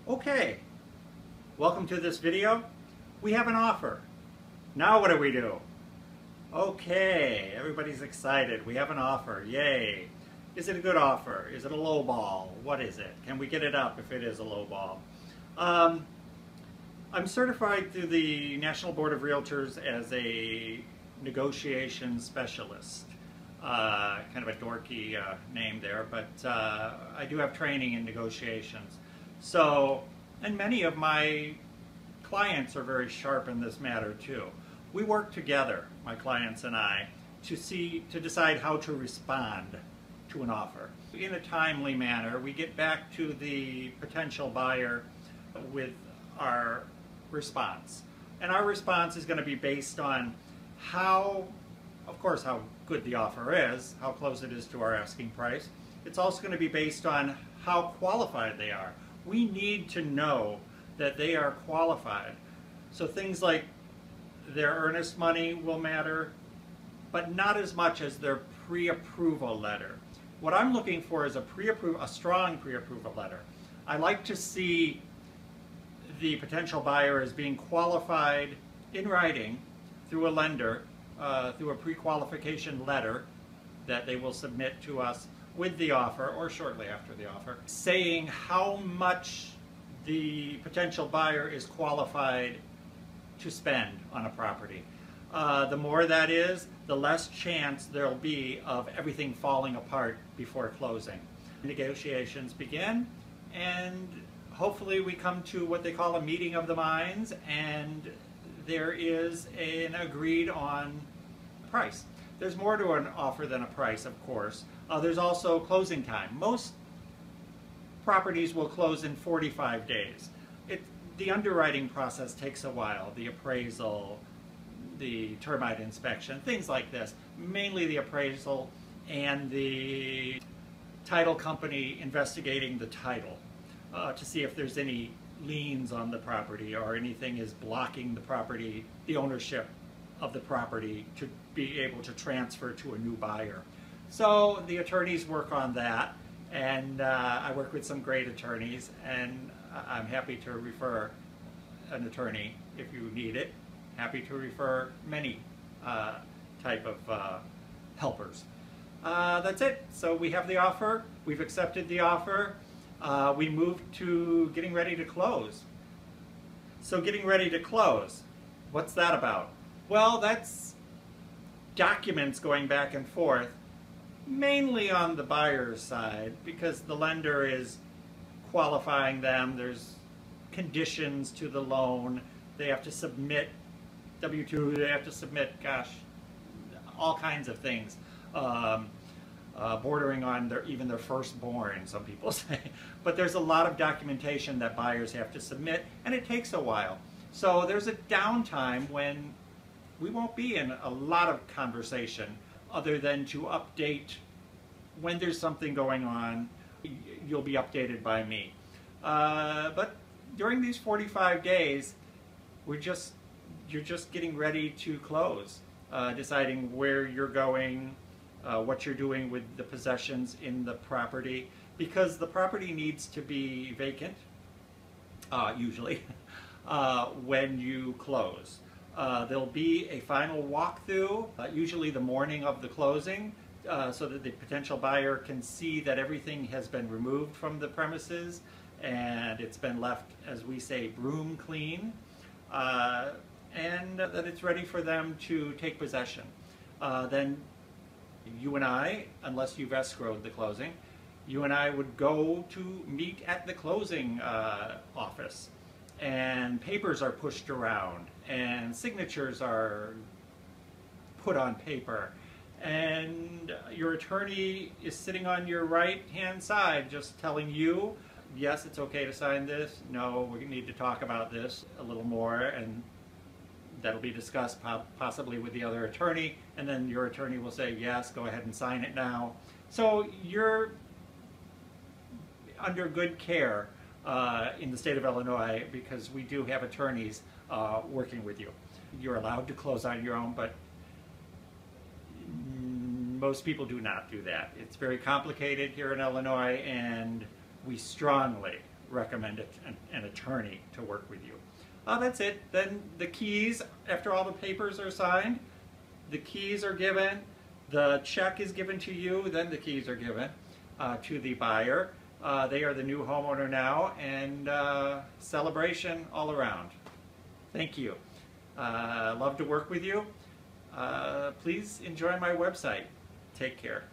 Okay, welcome to this video. We have an offer. Now what do we do? Okay, everybody's excited. We have an offer. Yay. Is it a good offer? Is it a low ball? What is it? Can we get it up if it is a low ball? I'm certified through the National Board of Realtors as a negotiation specialist. Kind of a dorky name there, but I do have training in negotiations. So, and many of my clients are very sharp in this matter too. We work together, my clients and I, to decide how to respond to an offer. In a timely manner, we get back to the potential buyer with our response. And our response is going to be based on how good the offer is, how close it is to our asking price. It's also going to be based on how qualified they are. We need to know that they are qualified. So things like their earnest money will matter, but not as much as their pre-approval letter. What I'm looking for is a strong pre-approval letter. I like to see the potential buyer as being qualified in writing through a lender, through a pre-qualification letter that they will submit to us with the offer or shortly after the offer, saying how much the potential buyer is qualified to spend on a property. The more that is, the less chance there'll be of everything falling apart before closing. Negotiations begin, and hopefully we come to what they call a meeting of the minds, and there is an agreed on price. There's more to an offer than a price, of course. There's also closing time. Most properties will close in 45 days. The underwriting process takes a while. The appraisal, the termite inspection, things like this. Mainly the appraisal and the title company investigating the title to see if there's any liens on the property or anything is blocking the property, the ownership of the property to be able to transfer to a new buyer. So the attorneys work on that, and I work with some great attorneys, and I'm happy to refer an attorney if you need it. Happy to refer many type of helpers. That's it. So we have the offer. We've accepted the offer. We move to getting ready to close. So getting ready to close, what's that about? Well, that's documents going back and forth, mainly on the buyer's side, because the lender is qualifying them. There's conditions to the loan. They have to submit W-2, they have to submit, gosh, all kinds of things. Bordering on even their firstborn, some people say. But there's a lot of documentation that buyers have to submit, and it takes a while. So there's a downtime when we won't be in a lot of conversation other than to update when there's something going on. You'll be updated by me. But during these 45 days, you're just getting ready to close, deciding where you're going, what you're doing with the possessions in the property, because the property needs to be vacant, usually, when you close. There'll be a final walkthrough, usually the morning of the closing, so that the potential buyer can see that everything has been removed from the premises and it's been left, as we say, broom clean, and that it's ready for them to take possession. Then you and I, unless you've escrowed the closing, you and I would go to meet at the closing office, and papers are pushed around and signatures are put on paper, and your attorney is sitting on your right hand side just telling you, yes, it's okay to sign this, no, we need to talk about this a little more, and that'll be discussed possibly with the other attorney, and then your attorney will say, yes, go ahead and sign it now. So you're under good care in the state of Illinois, because we do have attorneys working with you. You're allowed to close on your own, but most people do not do that. It's very complicated here in Illinois, and we strongly recommend an attorney to work with you. That's it. Then the keys, after all the papers are signed, the keys are given, the check is given to you, then the keys are given to the buyer. They are the new homeowner now, and celebration all around. Thank you. Love to work with you. Please enjoy my website. Take care.